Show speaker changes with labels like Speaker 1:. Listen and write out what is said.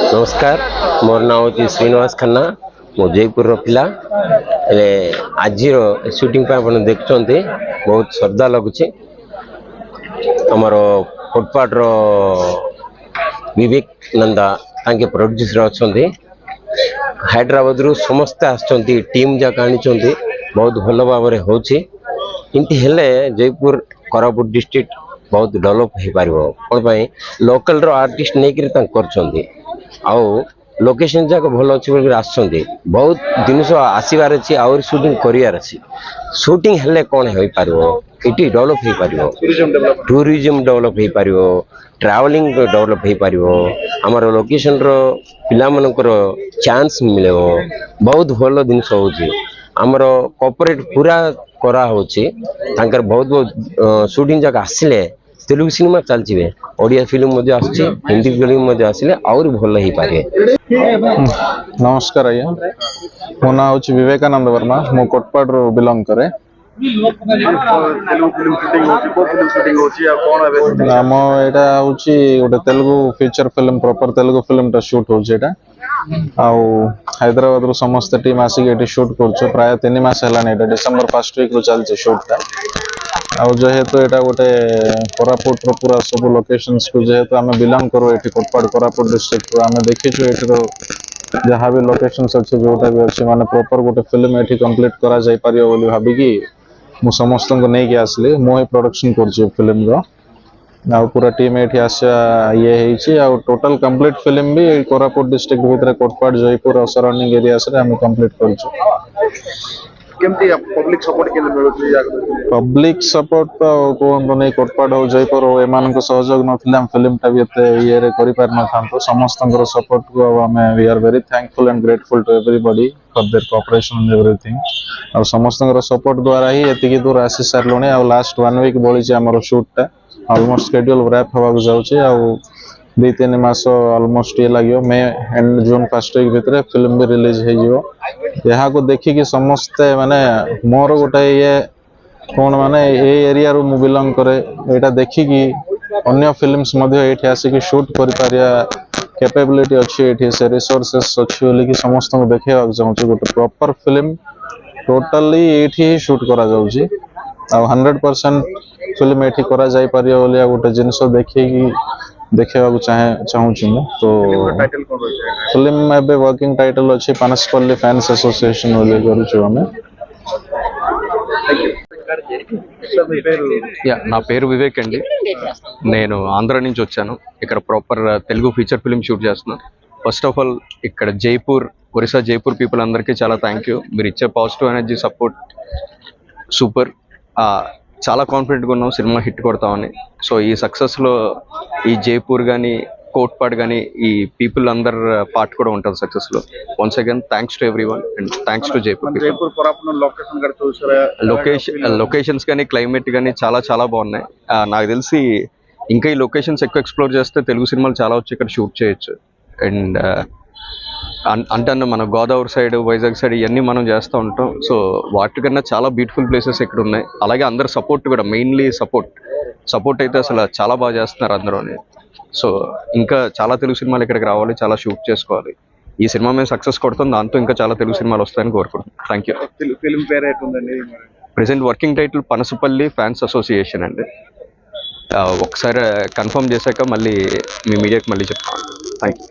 Speaker 1: नमस्कार, मोर नाम हूँ श्रीनिवास खन्ना। मो जयपुर पिला आज शूटिंग देखते बहुत श्रद्धा लगुच। आमर फुटपाथ विवेक नंदा तांके प्रोड्यूसर अच्छा हैदराबाद रु समस्ते आसुँच टीम जाक आनी बहुत भल भाव होती जयपुर कोरापुट डिस्ट्रिक्ट बहुत डेवलप हो पार कौन लोकल रो आर्टिस्ट नहीं कर लोकेशन जाक भल अच्छे आस बहुत जिन आसबार अच्छी आउरी शूटिंग करार शूटिंग हेले कौन हो पार ये डेवलप हो पार टूरिज्म डेवलप हो पार ट्रैवलिंग डेवलप हो पार आमर लोकेशन रो पिला मनकर चांस मिले बहुत भल जिन होमर कॉर्पोरेट पूरा करा बहुत बहुत शूटिंग जाक आसिले तेलुगु सिनेमा चलचे ओडिया फिल्म हिंदी फिल्म आसिले आउरी भल हो पारे।
Speaker 2: नमस्कार आज्ञा, मो ना हूँ विवेकानंद वर्मा। मो कोटपाड़ रो बिलोंग करे। आम एटा हूँ गोटे Telugu feature film proper Telugu film टा शूट हो हैदराबाद रो समस्त टीम आसिक शूट कर प्राय 3 मास है डिसेंबर 1 वीक रू चलते शूट टा जेहेतु एटा गोटे कोरापुट रो पूरा सब लोकेशंस को जेहेतु आम बिलोंग करूँ ये कोटपाड़ कोरापुट डिस्ट्रिक्ट रो आम देखीचु ये जहाँ भी लोकेशंस अच्छे जोटा भी अच्छे माने प्रॉपर गोटे फिल्म ये कंप्लीट करा जाय पारियो बोली भाबिकी मु समस्त को नहीं आसली मु प्रोडक्शन कर फिल्म रो पूरा टीम ये आसा ये टोटल कंप्लीट फिल्म भी कोरापुट डिस्ट्रिक्ट भितर कोटपाड़ जयपुर और सराउंडिंग एरियास रे हम कंप्लीट कर पब्लिक सपोर्ट तो कहतु नहीं कोटपाड़ हो जयपुर हो एम सहयोग ना फिल्म टा भी ये कर पार न समस्त सपोर्ट को आम we are very thankful and grateful to everybody for their cooperation and everything और समस्त सपोर्ट द्वारा ही एतिकी दूर आसी सारे आ लास्ट 1 वीक बोली आमर शूट टा ऑलमोस्ट शेड्यूल रैप होगा जाऊँचे 2-3 मास ऑलमोस्ट ये लगे मे एंड जून 1 वीक भितर फिल्म भी रिलीज हो यहाँ को देखिकी समस्ते माने मोर गोटे ये कौन माने ये एरिया रू मु बिलोंग करे यहाँ देखिकी अन्य फिल्म्स ये आसिक शूट कर कैपेबिलिटी अच्छी ये से रिसोर्सेस अच्छी बोलिकी समस्त को देखा चाहूँगी गोटे प्रॉपर फिल्म टोटाली ये शूट करा 100% फिल्म ये करा जाय पारियो बोलिया गोटे जिनस देखिकी देखा चाहूँगी तो फिल्म एबे वर्किंग टाइटल अच्छी पानसपल्ली फैंस एसोसिएशन बोली करूँ आम।
Speaker 3: ना पेरु विवेक अंडी నేను ఆంధ్ర నుంచి వచ్చాను ఇక్కడ proper Telugu feature film shoot చేస్తున్నాను ఫస్ట్ ఆఫ్ ఆల్ ఇక్కడ జైపూర్ ఒరిస్సా జైపూర్ పీపుల్ అందరికీ చాలా థాంక్యూ మీరు ఇచ్చే పాజిటివ్ ఎనర్జీ సపోర్ట్ సూపర్ చాలా కాన్ఫిడెంట్గా ఉన్నాం సినిమా హిట్ కొడతామని సో ఈ సక్సెస్లో ఈ జైపూర్ కానీ కోట్పాడ్ కానీ ఈ పీపుల్ అందరు పార్ట్ కూడా ఉంటుంది సక్సెస్లో once again thanks to everyone and thanks to Jaipur locations కానీ క్లైమేట్ కానీ చాలా చాలా బాగున్నాయి నాకు తెలిసి ఇంకా ఈ లొకేషన్స్ ఎక్కువ ఎక్స్ప్లోర్ చేస్తే తెలుగు సినిమాలు చాలా వచ్చి ఇక్కడ షూట్ చేయొచ్చు అండ్ అంటే మన గోదావరి సైడ్ వైజాగ్ సైడ్ ఇవన్నీ మనం చేస్తూ ఉంటాం సో వాటికన్నా చాలా బ్యూటిఫుల్ ప్లేసెస్ ఇక్కడ ఉన్నాయి అలాగే అందరు సపోర్ట్ కూడా మెయిన్లీ సపోర్ట్ అయితే అసలు చాలా బాగా చేస్తున్నారు అందరూ సో ఇంకా చాలా తెలుగు సినిమాలు ఇక్కడికి రావాలి చాలా షూట్ చేసుకోవాలి ఈ సినిమా మేము సక్సెస్ కొడుతుంది దాంతో ఇంకా చాలా తెలుగు సినిమాలు వస్తాయని కోరుకుంటున్నాను థ్యాంక్ యూ ఫిల్మ్ పేరు ఏంటండి present working title Panasapalli fans association అండి ఒకసారి కన్ఫర్మ్ చేశాక మళ్ళీ మీ మీడియాకి మళ్ళీ చెప్తాను థ్యాంక్ యూ